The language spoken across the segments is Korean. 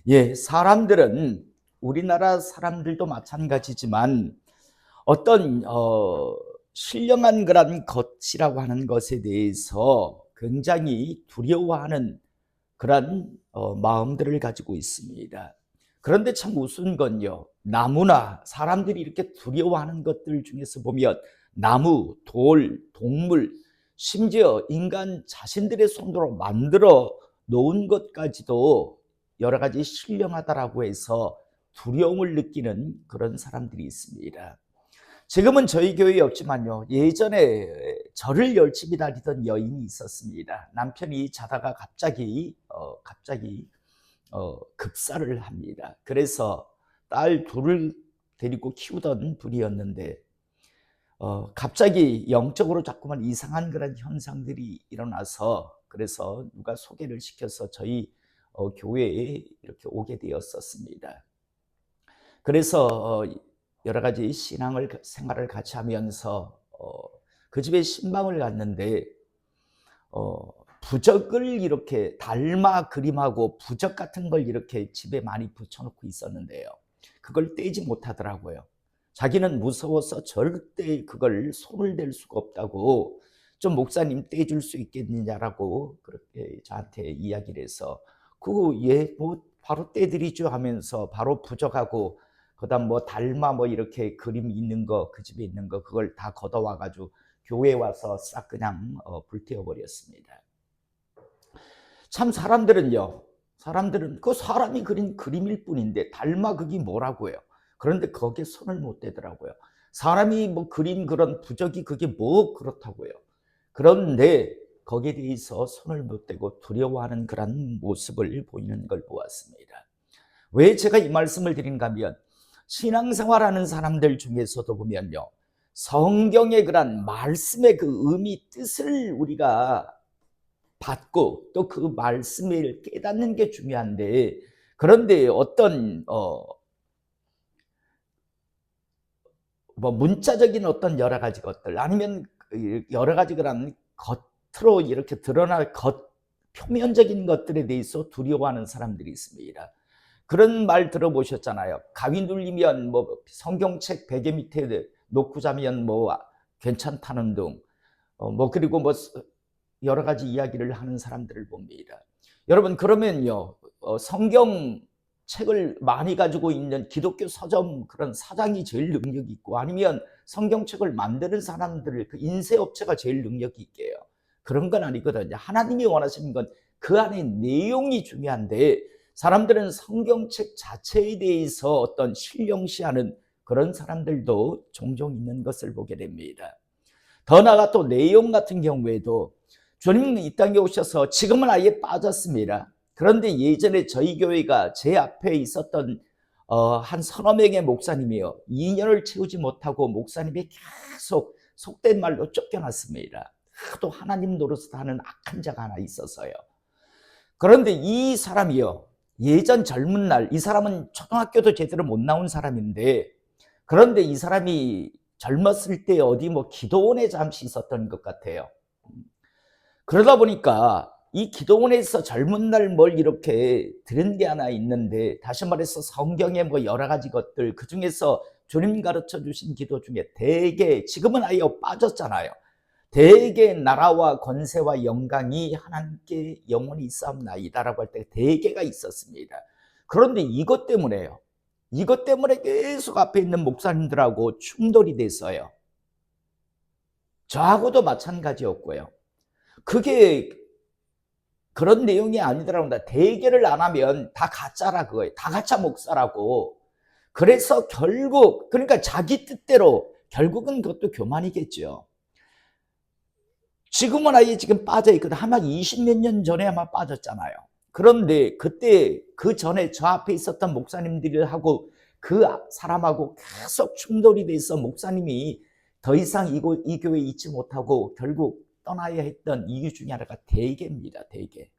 예, 사람들은 우리나라 사람들도 마찬가지지만 어떤 신령한 그런 것이라고 하는 것에 대해서 굉장히 두려워하는 그런 마음들을 가지고 있습니다. 그런데 참 우스운 건요, 나무나 사람들이 이렇게 두려워하는 것들 중에서 보면 나무, 돌, 동물, 심지어 인간 자신들의 손으로 만들어 놓은 것까지도 여러 가지 신령하다라고 해서 두려움을 느끼는 그런 사람들이 있습니다. 지금은 저희 교회에 없지만요, 예전에 절을 열심히 다니던 여인이 있었습니다. 남편이 자다가 갑자기 급사를 합니다. 그래서 딸 둘을 데리고 키우던 분이었는데 갑자기 영적으로 자꾸만 이상한 그런 현상들이 일어나서, 그래서 누가 소개를 시켜서 저희 교회에 이렇게 오게 되었었습니다. 그래서 여러 가지 신앙을 생활을 같이 하면서 그 집에 신방을 갔는데 부적을 이렇게 달마 그림하고 부적 같은 걸 이렇게 집에 많이 붙여놓고 있었는데요, 그걸 떼지 못하더라고요. 자기는 무서워서 절대 그걸 손을 댈 수가 없다고, 좀 목사님 떼줄 수 있겠느냐라고 그렇게 저한테 이야기를 해서, 예, 뭐 바로 떼드리죠 하면서 바로 부적하고 그다음 뭐 달마 뭐 이렇게 그림 있는 거, 그 집에 있는 거 그걸 다 걷어와 가지고 교회에 와서 싹 그냥 불태워 버렸습니다. 참 사람들은 그 사람이 그린 그림일 뿐인데 달마 그게 뭐라고요? 그런데 거기에 손을 못 대더라고요. 사람이 뭐 그린 그런 부적이 그게 뭐 그렇다고요. 그런데 거기에 대해서 손을 못 대고 두려워하는 그런 모습을 보이는 걸 보았습니다. 왜 제가 이 말씀을 드린가 하면, 신앙생활하는 사람들 중에서도 보면요, 성경의 그런 말씀의 그 의미, 뜻을 우리가 받고 또 그 말씀을 깨닫는 게 중요한데, 그런데 어떤 뭐 문자적인 어떤 여러 가지 것들, 아니면 여러 가지 그런 겉으로 이렇게 드러날 표면적인 것들에 대해서 두려워하는 사람들이 있습니다. 그런 말 들어보셨잖아요. 가위 눌리면 뭐 성경책 베개 밑에 놓고 자면 뭐 괜찮다는 등, 뭐 그리고 뭐 여러 가지 이야기를 하는 사람들을 봅니다. 여러분, 그러면요, 성경책을 많이 가지고 있는 기독교 서점 그런 사장이 제일 능력이 있고, 아니면 성경책을 만드는 사람들 그 인쇄업체가 제일 능력이 있게요. 그런 건 아니거든요. 하나님이 원하시는 건 그 안에 내용이 중요한데, 사람들은 성경책 자체에 대해서 어떤 신령시하는 그런 사람들도 종종 있는 것을 보게 됩니다. 더 나아가 또 내용 같은 경우에도, 주님은 이 땅에 오셔서 지금은 아예 빠졌습니다. 그런데 예전에 저희 교회가 제 앞에 있었던 한 서너 명의 목사님이요, 2년을 채우지 못하고 목사님이 계속 속된 말로 쫓겨났습니다. 하도 하나님 노릇을 하는 악한 자가 하나 있어서요. 그런데 이 사람이요, 예전 젊은 날, 이 사람은 초등학교도 제대로 못 나온 사람인데, 그런데 이 사람이 젊었을 때 어디 뭐 기도원에 잠시 있었던 것 같아요. 그러다 보니까 이 기도원에서 젊은 날 뭘 이렇게 들은 게 하나 있는데, 다시 말해서 성경의 뭐 여러 가지 것들, 그 중에서 주님 가르쳐 주신 기도 중에 대개, 지금은 아예 빠졌잖아요, 대개 나라와 권세와 영광이 하나님께 영원히 있사옵나이다라고 할 때 대개가 있었습니다. 그런데 이것 때문에요, 이것 때문에 계속 앞에 있는 목사님들하고 충돌이 됐어요. 저하고도 마찬가지였고요. 그게 그런 내용이 아니더라고. 대개를 안 하면 다 가짜라 그거예요. 다 가짜 목사라고. 그래서 결국, 그러니까 자기 뜻대로, 결국은 그것도 교만이겠죠. 지금은 아예 지금 빠져 있거든. 아마 20몇 년 전에 아마 빠졌잖아요. 그런데 그때 그 전에 저 앞에 있었던 목사님들하고 그 사람하고 계속 충돌이 돼서 목사님이 더 이상 이 교회에 있지 못하고 결국 떠나야 했던 이유 중에 하나가 대개입니다. 대개.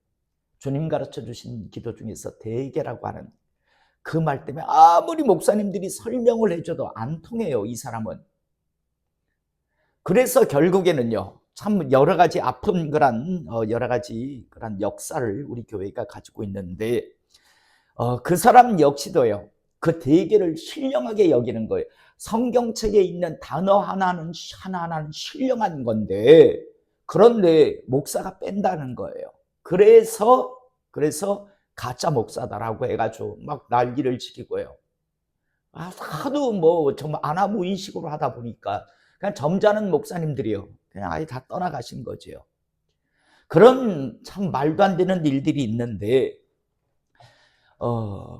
주님 가르쳐 주신 기도 중에서 대개라고 하는 그 말 때문에 아무리 목사님들이 설명을 해줘도 안 통해요, 이 사람은. 그래서 결국에는요, 참 여러 가지 아픈 그런 여러 가지 그런 역사를 우리 교회가 가지고 있는데, 그 사람 역시도요. 그 대개를 신령하게 여기는 거예요. 성경책에 있는 단어 하나하나는 신령한 건데 그런데 목사가 뺀다는 거예요. 그래서 가짜 목사다라고 해가지고 막 난리를 치고요. 하도 뭐 정말 아나무인식으로 하다 보니까 그냥 점잖은 목사님들이요. 그냥 아예 다 떠나가신 거죠. 그런 참 말도 안 되는 일들이 있는데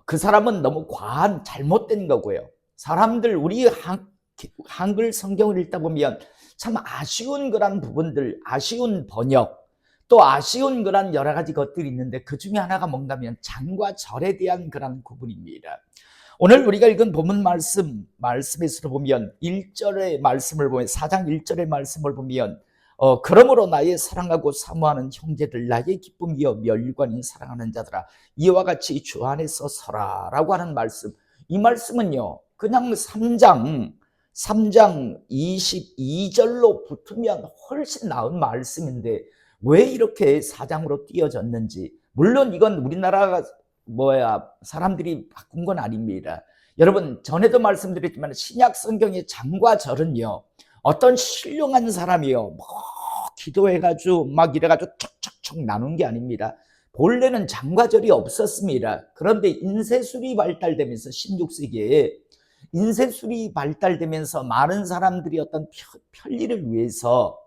그 사람은 너무 과한 잘못된 거고요. 사람들 우리 한글 성경을 읽다 보면 참 아쉬운 그런 부분들, 아쉬운 번역, 또 아쉬운 그런 여러 가지 것들이 있는데 그 중에 하나가 뭔가 하면 장과 절에 대한 그런 구분입니다. 오늘 우리가 읽은 본문 말씀에서 보면 1절의 말씀을 보면 4장 1절의 말씀을 보면 그러므로 나의 사랑하고 사모하는 형제들 나의 기쁨이여 멸관인 사랑하는 자들아 이와 같이 주 안에서 서라 라고 하는 말씀. 이 말씀은요 그냥 3장 22절로 붙으면 훨씬 나은 말씀인데 왜 이렇게 4장으로 띄어졌는지. 물론 이건 우리나라가 사람들이 바꾼 건 아닙니다. 여러분 전에도 말씀드렸지만 신약 성경의 장과 절은요 어떤 신령한 사람이요 기도해가지고 막 이래가지고 척척척 나눈 게 아닙니다. 본래는 장과 절이 없었습니다. 그런데 인쇄술이 발달되면서 16세기에 인쇄술이 발달되면서 많은 사람들이 어떤 편리를 위해서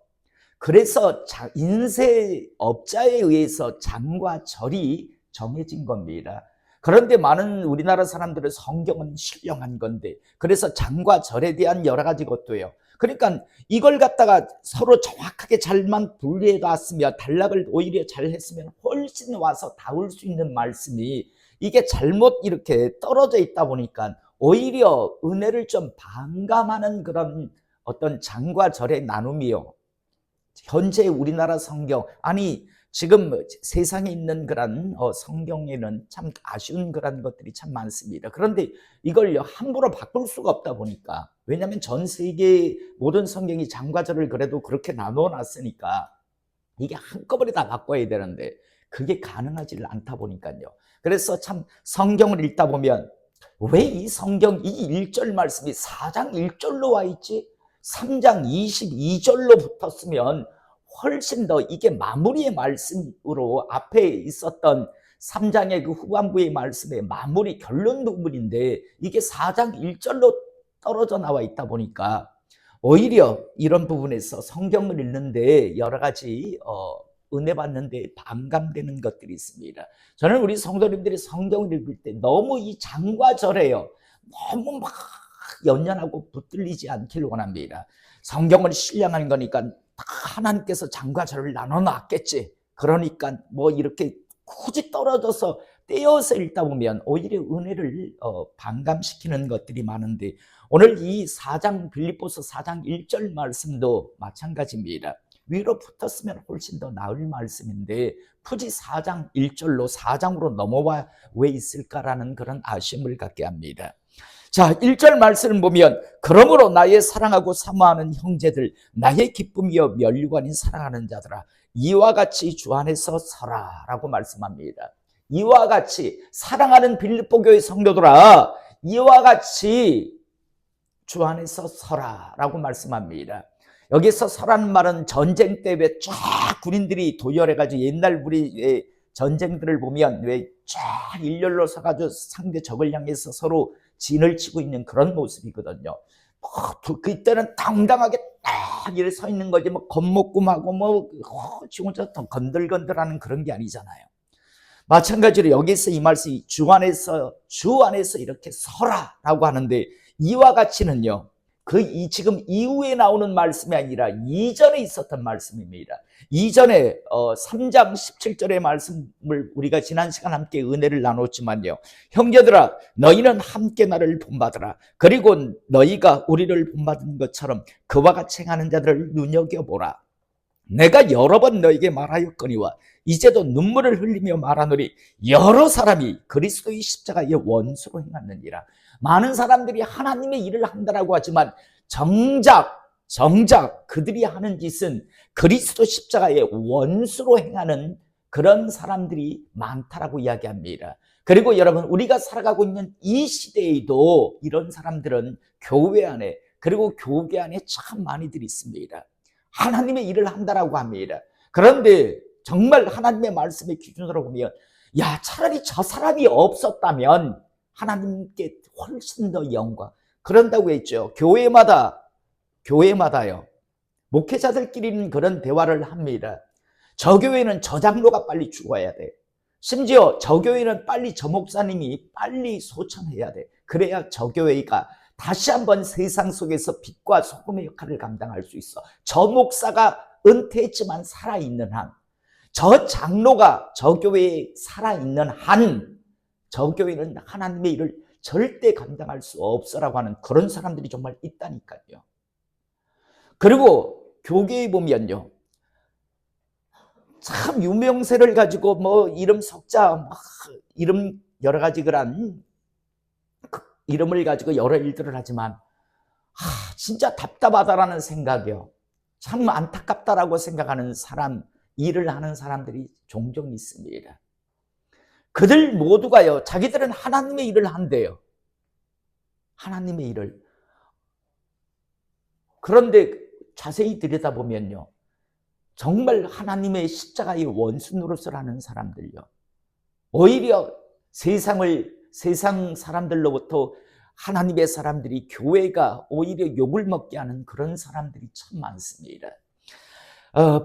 그래서 인쇄업자에 의해서 장과 절이 정해진 겁니다. 그런데 많은 우리나라 사람들은 성경은 신령한 건데 그래서 장과 절에 대한 여러 가지 것도요. 그러니까 이걸 갖다가 서로 정확하게 잘만 분리해 놨으면 단락을 오히려 잘 했으면 훨씬 와서 닿을 수 있는 말씀이 이게 잘못 이렇게 떨어져 있다 보니까 오히려 은혜를 좀 반감하는 그런 어떤 장과 절의 나눔이요. 현재 우리나라 성경 지금 세상에 있는 그런 성경에는 참 아쉬운 그런 것들이 참 많습니다. 그런데 이걸 함부로 바꿀 수가 없다 보니까 왜냐하면 전 세계 모든 성경이 장과 절을 그래도 그렇게 나누어 놨으니까 이게 한꺼번에 다 바꿔야 되는데 그게 가능하지 않다 보니까요. 그래서 참 성경을 읽다 보면 왜 이 성경 이 1절 말씀이 4장 1절로 와 있지? 3장 22절로 붙었으면 훨씬 더 이게 마무리의 말씀으로 앞에 있었던 3장의 그 후반부의 말씀의 마무리 결론 부분인데 이게 4장 1절로 떨어져 나와 있다 보니까 오히려 이런 부분에서 성경을 읽는데 여러 가지 은혜 받는데 반감되는 것들이 있습니다. 저는 우리 성도님들이 성경을 읽을 때 너무 이 장과 절에요 너무 막 연연하고 붙들리지 않기를 원합니다. 성경은 신령한 거니까 하나님께서 장과 절을 나눠 놨겠지. 그러니까 뭐 이렇게 굳이 떨어져서 떼어서 읽다 보면 오히려 은혜를 반감시키는 것들이 많은데 오늘 이 4장 빌립보서 4장 1절 말씀도 마찬가지입니다. 위로 붙었으면 훨씬 더 나을 말씀인데 굳이 4장 1절로 4장으로 넘어와 왜 있을까라는 그런 아쉬움을 갖게 합니다. 자, 1절 말씀을 보면 그러므로 나의 사랑하고 사모하는 형제들 나의 기쁨이여 면류관인 사랑하는 자들아 이와 같이 주 안에서 서라 라고 말씀합니다. 이와 같이 사랑하는 빌립보 교회 성도들아 이와 같이 주 안에서 서라 라고 말씀합니다. 여기서 서라는 말은 전쟁 때 왜 쫙 군인들이 도열해가지고 옛날 우리의 전쟁들을 보면 왜 쫙 일렬로 서가지고 상대 적을 향해서 서로 진을 치고 있는 그런 모습이거든요. 그때는 당당하게 딱 이렇게 서 있는 거지 뭐 겁먹고하고 지 혼자 더 건들건들하는 그런 게 아니잖아요. 마찬가지로 여기서 이 말씀이 주 안에서 이렇게 서라라고 하는데 이와 같이는요. 지금 이후에 나오는 말씀이 아니라 이전에 있었던 말씀입니다. 이전에 3장 17절의 말씀을 우리가 지난 시간 함께 은혜를 나눴지만요. 형제들아 너희는 함께 나를 본받으라. 그리고 너희가 우리를 본받은 것처럼 그와 같이 행하는 자들을 눈여겨보라. 내가 여러 번 너에게 말하였거니와 이제도 눈물을 흘리며 말하노니 여러 사람이 그리스도의 십자가의 원수로 행하느니라. 많은 사람들이 하나님의 일을 한다라고 하지만 정작 그들이 하는 짓은 그리스도 십자가의 원수로 행하는 그런 사람들이 많다라고 이야기합니다. 그리고 여러분, 우리가 살아가고 있는 이 시대에도 이런 사람들은 교회 안에, 그리고 교계 안에 참 많이들 있습니다. 하나님의 일을 한다라고 합니다. 그런데 정말 하나님의 말씀의 기준으로 보면, 야, 차라리 저 사람이 없었다면 하나님께 훨씬 더 영광. 그런다고 했죠. 교회마다요, 목회자들끼리는 그런 대화를 합니다. 저 교회는 저 장로가 빨리 죽어야 돼. 심지어 저 교회는 빨리 저 목사님이 빨리 소천해야 돼. 그래야 저 교회가 다시 한번 세상 속에서 빛과 소금의 역할을 감당할 수 있어. 저 목사가 은퇴했지만 살아있는 한, 저 장로가 저 교회에 살아있는 한, 저 교회는 하나님의 일을 절대 감당할 수 없어라고 하는 그런 사람들이 정말 있다니까요. 그리고 교계에 보면요, 참 유명세를 가지고 뭐 이름 석자, 이름 여러 가지 그런 이름을 가지고 여러 일들을 하지만 진짜 답답하다라는 생각이요, 참 안타깝다라고 생각하는 사람, 일을 하는 사람들이 종종 있습니다. 그들 모두가요, 자기들은 하나님의 일을 한대요. 하나님의 일을. 그런데 자세히 들여다보면요, 정말 하나님의 십자가의 원수 노릇을 하는 사람들요, 오히려 세상 사람들로부터 하나님의 사람들이, 교회가 오히려 욕을 먹게 하는 그런 사람들이 참 많습니다.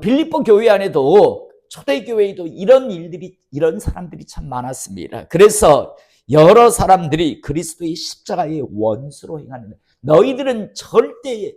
빌립보 교회 안에도, 초대교회에도 이런 사람들이 참 많았습니다. 그래서 여러 사람들이 그리스도의 십자가의 원수로 행하는, 너희들은 절대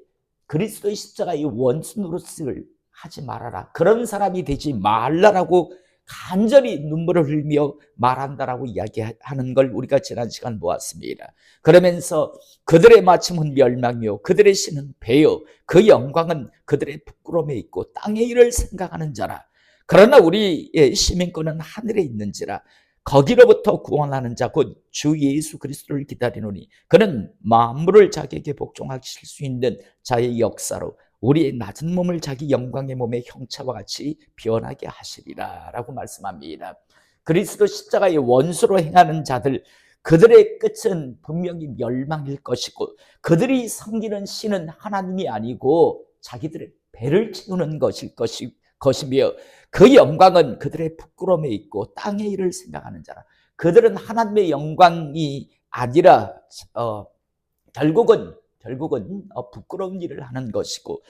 그리스도의 십자가의 원수 노릇을 하지 말아라, 그런 사람이 되지 말라라고 간절히 눈물을 흘리며 말한다라고 이야기하는 걸 우리가 지난 시간 보았습니다. 그러면서 그들의 마침은 멸망이요 그들의 신은 배요 그 영광은 그들의 부끄러움에 있고 땅의 일을 생각하는 자라. 그러나 우리의 시민권은 하늘에 있는지라 거기로부터 구원하는 자 곧 주 예수 그리스도를 기다리노니 그는 만물을 자기에게 복종하실 수 있는 자의 역사로 우리의 낮은 몸을 자기 영광의 몸의 형체와 같이 변하게 하시리라 라고 말씀합니다. 그리스도 십자가의 원수로 행하는 자들, 그들의 끝은 분명히 멸망일 것이고 그들이 섬기는 신은 하나님이 아니고 자기들의 배를 채우는 것이며 그 영광은 그들의 부끄러움에 있고 땅의 일을 생각하는 자라. 그들은 하나님의 영광이 아니라 결국은 부끄러운 일을 하는 것이고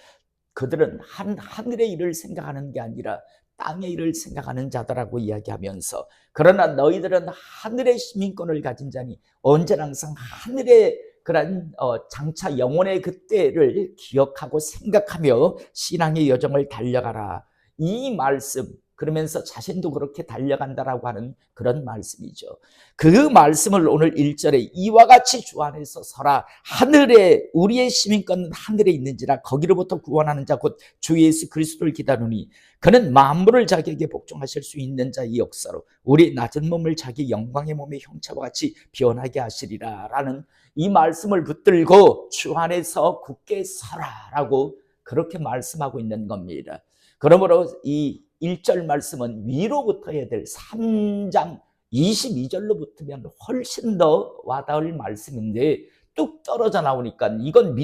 그들은 하늘의 일을 생각하는 게 아니라 땅의 일을 생각하는 자다라고 이야기하면서, 그러나 너희들은 하늘의 시민권을 가진 자니 언제나 항상 하늘의 그런 장차 영혼의 그때를 기억하고 생각하며 신앙의 여정을 달려가라. 이 말씀, 그러면서 자신도 그렇게 달려간다라고 하는 그런 말씀이죠. 그 말씀을 오늘 1절에 이와 같이 주 안에서 서라. 하늘에, 우리의 시민권은 하늘에 있는지라 거기로부터 구원하는 자 곧 주 예수 그리스도를 기다리니 그는 만물을 자기에게 복종하실 수 있는 자의 역사로 우리 낮은 몸을 자기 영광의 몸의 형체와 같이 변하게 하시리라 라는 이 말씀을 붙들고 주 안에서 굳게 서라라고 그렇게 말씀하고 있는 겁니다. 그러므로 이 1절 말씀은 위로부터 해야 될 3장 22절로 붙으면 훨씬 더 와닿을 말씀인데 뚝 떨어져 나오니까 이건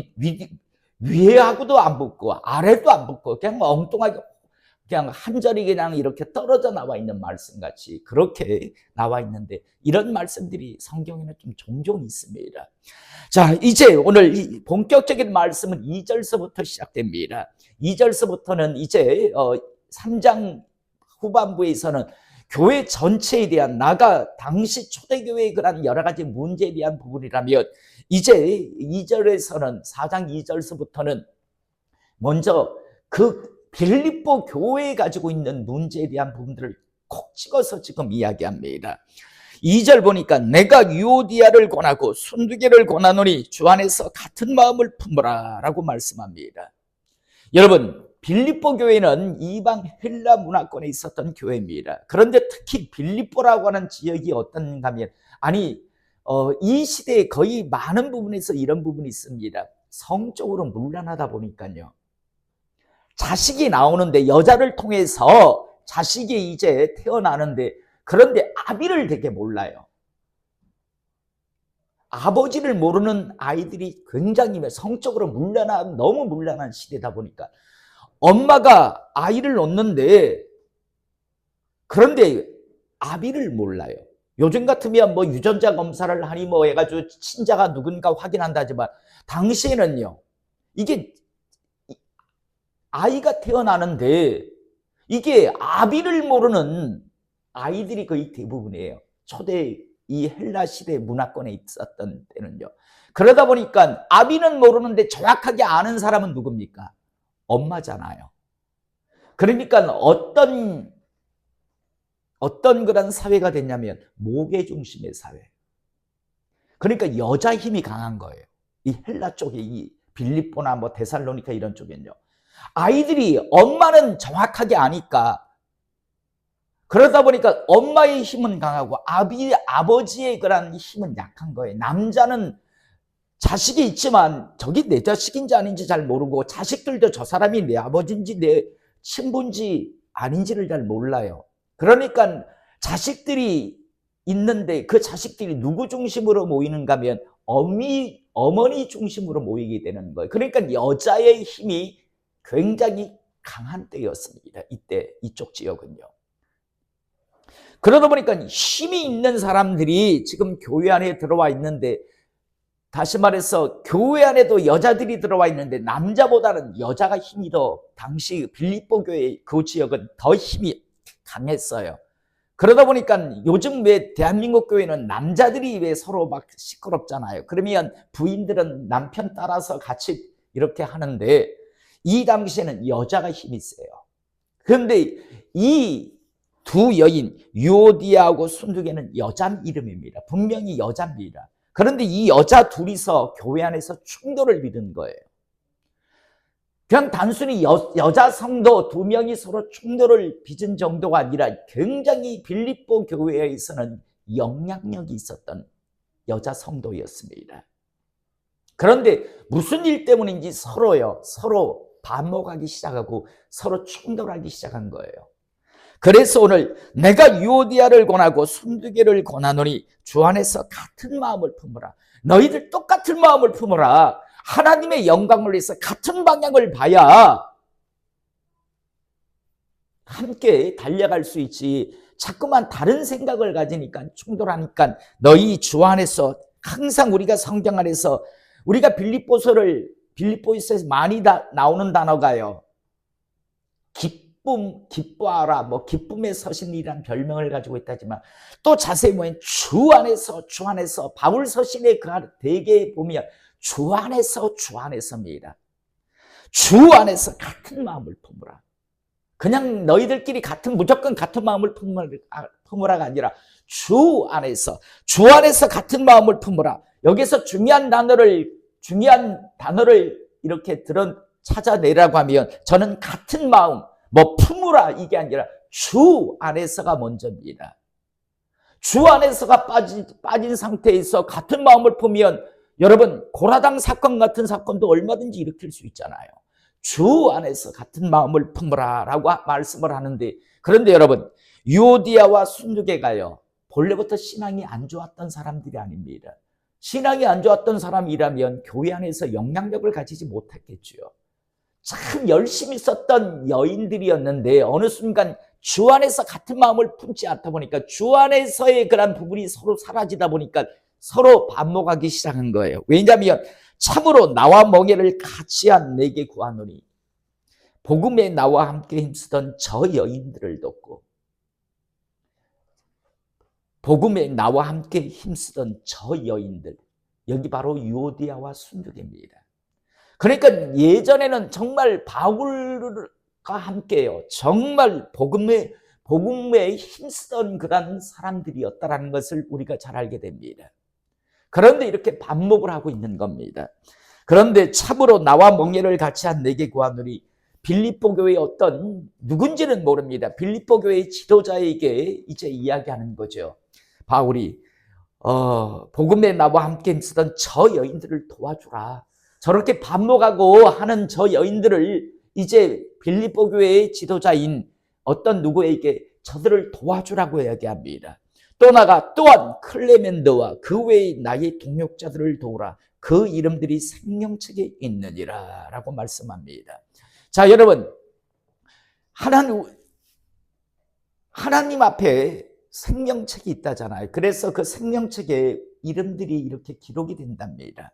위하고도 안 붙고 아래도 안 붙고 그냥 엉뚱하게 그냥 한 절이 그냥 이렇게 떨어져 나와 있는 말씀같이 그렇게 나와 있는데, 이런 말씀들이 성경에는 좀 종종 있습니다. 자, 이제 오늘 이 본격적인 말씀은 2절서부터 시작됩니다. 2절서부터는 이제 3장 후반부에서는 교회 전체에 대한, 당시 초대교회의 그런 여러 가지 문제에 대한 부분이라면, 이제 2절에서는 4장 2절서부터는 먼저 그 빌립보 교회에 가지고 있는 문제에 대한 부분들을 콕 찍어서 지금 이야기합니다. 2절 보니까 내가 유오디아를 권하고 순두개를 권하노니 주 안에서 같은 마음을 품으라 라고 말씀합니다. 여러분, 빌립보 교회는 이방 헬라 문화권에 있었던 교회입니다. 그런데 특히 빌립보라고 하는 지역이 어떤가 하면, 이 시대에 거의 많은 부분에서 이런 부분이 있습니다. 성적으로 문란하다 보니까요, 자식이 나오는데, 여자를 통해서 자식이 이제 태어나는데, 그런데 아비를 되게 몰라요. 아버지를 모르는 아이들이 굉장히 성적으로 너무 문란한 시대다 보니까 엄마가 아이를 놓는데 그런데 아비를 몰라요. 요즘 같으면 뭐 유전자 검사를 하니 뭐 해가지고 친자가 누군가 확인한다지만 당시에는요, 이게 아이가 태어나는데 이게 아비를 모르는 아이들이 거의 대부분이에요. 초대 이 헬라 시대 문화권에 있었던 때는요. 그러다 보니까 아비는 모르는데 정확하게 아는 사람은 누굽니까? 엄마잖아요. 그러니까 어떤 그런 사회가 됐냐면 모계 중심의 사회. 그러니까 여자 힘이 강한 거예요. 이 헬라 쪽에 이 빌립보나 뭐 데살로니카 이런 쪽엔요. 아이들이 엄마는 정확하게 아니까 그러다 보니까 엄마의 힘은 강하고 아버지의 그런 힘은 약한 거예요. 남자는 자식이 있지만 저기 내 자식인지 아닌지 잘 모르고 자식들도 저 사람이 내 아버지인지 내 친부인지 아닌지를 잘 몰라요. 그러니까 자식들이 있는데 그 자식들이 누구 중심으로 모이는가 하면 어머니 중심으로 모이게 되는 거예요. 그러니까 여자의 힘이 굉장히 강한 때였습니다. 이때 이쪽 지역은요. 그러다 보니까 힘이 있는 사람들이 지금 교회 안에 들어와 있는데, 다시 말해서 교회 안에도 여자들이 들어와 있는데 남자보다는 여자가 힘이 더, 당시 빌립보 교회 그 지역은 더 힘이 강했어요. 그러다 보니까 요즘 왜 대한민국 교회는 남자들이 왜 서로 막 시끄럽잖아요. 그러면 부인들은 남편 따라서 같이 이렇게 하는데 이 당시에는 여자가 힘이 세요. 그런데 이 두 여인 유오디아하고 순두개는 여자 이름입니다. 분명히 여자입니다. 그런데 이 여자 둘이서 교회 안에서 충돌을 빚은 거예요. 그냥 단순히 여자 성도 두 명이 서로 충돌을 빚은 정도가 아니라 굉장히 빌립보 교회에서는 영향력이 있었던 여자 성도였습니다. 그런데 무슨 일 때문인지 서로 반목하기 시작하고 서로 충돌하기 시작한 거예요. 그래서 오늘 내가 유오디아를 권하고 순두개를 권하노니 주 안에서 같은 마음을 품으라. 너희들 똑같은 마음을 품으라. 하나님의 영광을 위해서 같은 방향을 봐야 함께 달려갈 수 있지. 자꾸만 다른 생각을 가지니까 충돌하니까 너희 주 안에서, 항상 우리가 성경 안에서 우리가 빌립보서에서 많이 나오는 단어가요. 기뻐하라, 뭐 기쁨의 서신이란 별명을 가지고 있다지만 또 자세히 보면 주 안에서 바울 서신의 그 대개 보면 주 안에서입니다. 주 안에서 같은 마음을 품으라. 그냥 너희들끼리 무조건 같은 마음을 품으라가 아니라 주 안에서 같은 마음을 품으라. 여기서 중요한 단어를 이렇게 찾아내라고 하면 저는 같은 마음, 품으라 이게 아니라 주 안에서가 먼저입니다. 주 안에서가 빠진 상태에서 같은 마음을 품으면 여러분 고라당 사건 같은 사건도 얼마든지 일으킬 수 있잖아요. 주 안에서 같은 마음을 품으라 라고 말씀을 하는데, 그런데 여러분 유오디아와 순두개가요 본래부터 신앙이 안 좋았던 사람들이 아닙니다. 신앙이 안 좋았던 사람이라면 교회 안에서 영향력을 가지지 못했겠죠. 참 열심히 썼던 여인들이었는데 어느 순간 주 안에서 같은 마음을 품지 않다 보니까 주 안에서의 그런 부분이 서로 사라지다 보니까 서로 반목하기 시작한 거예요. 왜냐하면 참으로 나와 멍에를 같이 한 내게 구하노니 복음에 나와 함께 힘쓰던 저 여인들을 돕고, 복음에 나와 함께 힘쓰던 저 여인들, 여기 바로 유오디아와 순두개입니다. 그러니까 예전에는 정말 바울과 함께요, 정말 복음에 힘쓰던 그런 사람들이었다라는 것을 우리가 잘 알게 됩니다. 그런데 이렇게 반목을 하고 있는 겁니다. 그런데 참으로 나와 멍에를 같이 한 내게 구하노니, 빌립보 교회의 누군지는 모릅니다. 빌립보 교회의 지도자에게 이제 이야기하는 거죠. 바울이 복음에 나와 함께 힘쓰던 저 여인들을 도와주라. 저렇게 반목하고 하는 저 여인들을 이제 빌립보 교회의 지도자인 누구에게 저들을 도와주라고 이야기합니다. 또 나가 또한 클레멘드와 그 외의 나의 동역자들을 도우라. 그 이름들이 생명책에 있느니라 라고 말씀합니다. 자, 여러분, 하나님 앞에 생명책이 있다잖아요. 그래서 그 생명책에 이름들이 이렇게 기록이 된답니다.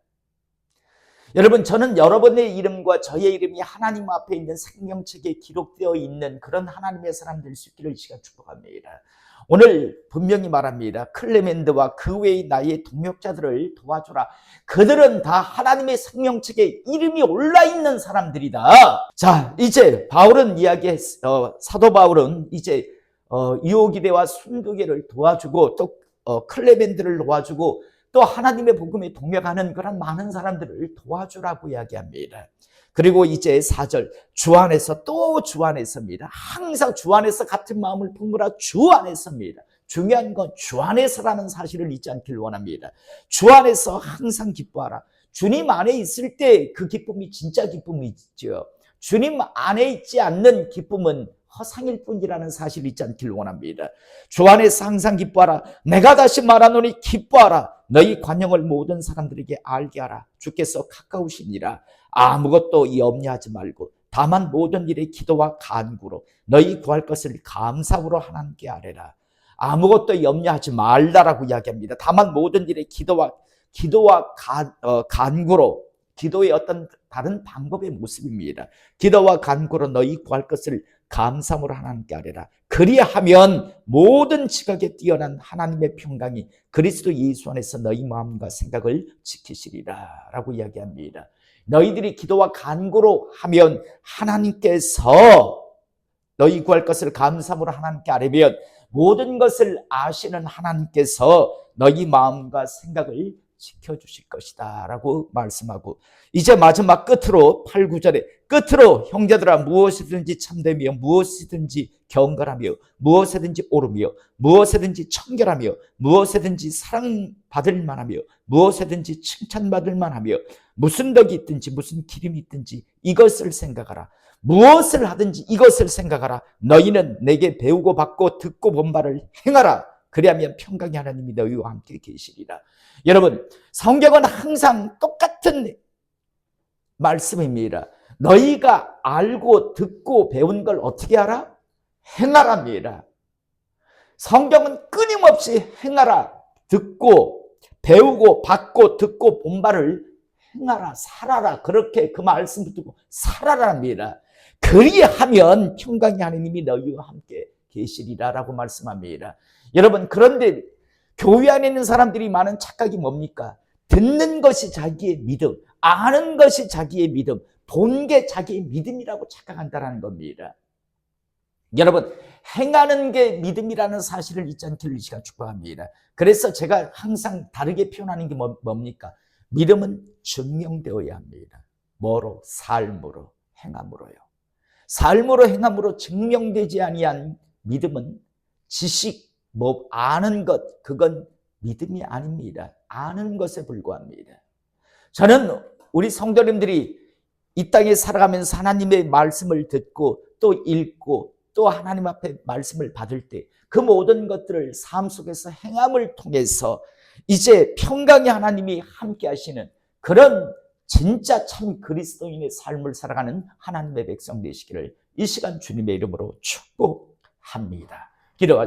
여러분, 저는 여러분의 이름과 저의 이름이 하나님 앞에 있는 생명책에 기록되어 있는 그런 하나님의 사람 될 수 있기를 이 시간 축복합니다. 오늘 분명히 말합니다. 클레멘드와 그 외의 나의 동역자들을 도와주라. 그들은 다 하나님의 생명책에 이름이 올라있는 사람들이다. 자, 이제 바울은 사도 바울은 이제 유오기대와 순두계를 도와주고 또 클레멘드를 도와주고 또 하나님의 복음에 동역하는 그런 많은 사람들을 도와주라고 이야기합니다. 그리고 이제 4절, 주 안에서 또 주 안에서입니다. 항상 주 안에서 같은 마음을 품으라. 주 안에서입니다. 중요한 건 주 안에서라는 사실을 잊지 않길 원합니다. 주 안에서 항상 기뻐하라. 주님 안에 있을 때 그 기쁨이 진짜 기쁨이죠. 주님 안에 있지 않는 기쁨은 허상일 뿐이라는 사실을 잊지 않길 원합니다. 주 안에서 항상 기뻐하라. 내가 다시 말하노니 기뻐하라. 너희 관용을 모든 사람들에게 알게 하라. 주께서 가까우시니라. 아무것도 염려하지 말고 다만 모든 일에 기도와 간구로 너희 구할 것을 감사로 하나님께 아뢰라. 아무것도 염려하지 말라라고 이야기합니다. 다만 모든 일에 기도와 간구로, 기도의 어떤 다른 방법의 모습입니다. 기도와 간구로 너희 구할 것을 감사로 하나님께 아뢰라. 그리하면 모든 지각에 뛰어난 하나님의 평강이 그리스도 예수 안에서 너희 마음과 생각을 지키시리라 라고 이야기합니다. 너희들이 기도와 간구로 하면 하나님께서 너희 구할 것을 감사로 하나님께 아뢰면 모든 것을 아시는 하나님께서 너희 마음과 생각을 지켜주실 것이다 라고 말씀하고, 이제 마지막 끝으로 8, 9절에 끝으로 형제들아 무엇이든지 참되며 무엇이든지 경건하며 무엇이든지 옳으며 무엇이든지 청결하며 무엇이든지 사랑받을 만하며 무엇이든지 칭찬받을 만하며 무슨 덕이 있든지 무슨 기름이 있든지 이것을 생각하라. 무엇을 하든지 이것을 생각하라. 너희는 내게 배우고 받고 듣고 본 바를 행하라. 그리하면 평강의 하나님이 너희와 함께 계시리라. 여러분, 성경은 항상 똑같은 말씀입니다. 너희가 알고 듣고 배운 걸 어떻게 하라? 행하랍니다. 성경은 끊임없이 행하라, 듣고 배우고 받고 듣고 본 바를 행하라, 살아라, 그렇게 그 말씀 듣고 살아랍니다. 그리하면 평강의 하나님이 너희와 함께 계시리라라고 말씀합니다. 여러분, 그런데 교회 안에 있는 사람들이 많은 착각이 뭡니까? 듣는 것이 자기의 믿음, 아는 것이 자기의 믿음, 본 게 자기의 믿음이라고 착각한다는 겁니다. 여러분, 행하는 게 믿음이라는 사실을 잊지 않기를 이 시간 축복합니다. 그래서 제가 항상 다르게 표현하는 게 뭡니까? 믿음은 증명되어야 합니다. 뭐로? 삶으로, 행함으로요. 삶으로 행함으로 증명되지 아니한 믿음은 지식, 아는 것, 그건 믿음이 아닙니다. 아는 것에 불과합니다. 저는 우리 성도님들이 이 땅에 살아가면서 하나님의 말씀을 듣고 또 읽고 또 하나님 앞에 말씀을 받을 때 그 모든 것들을 삶 속에서 행함을 통해서 이제 평강의 하나님이 함께 하시는 그런 진짜 참 그리스도인의 삶을 살아가는 하나님의 백성 되시기를 이 시간 주님의 이름으로 축복합니다. 기도하시겠습니다.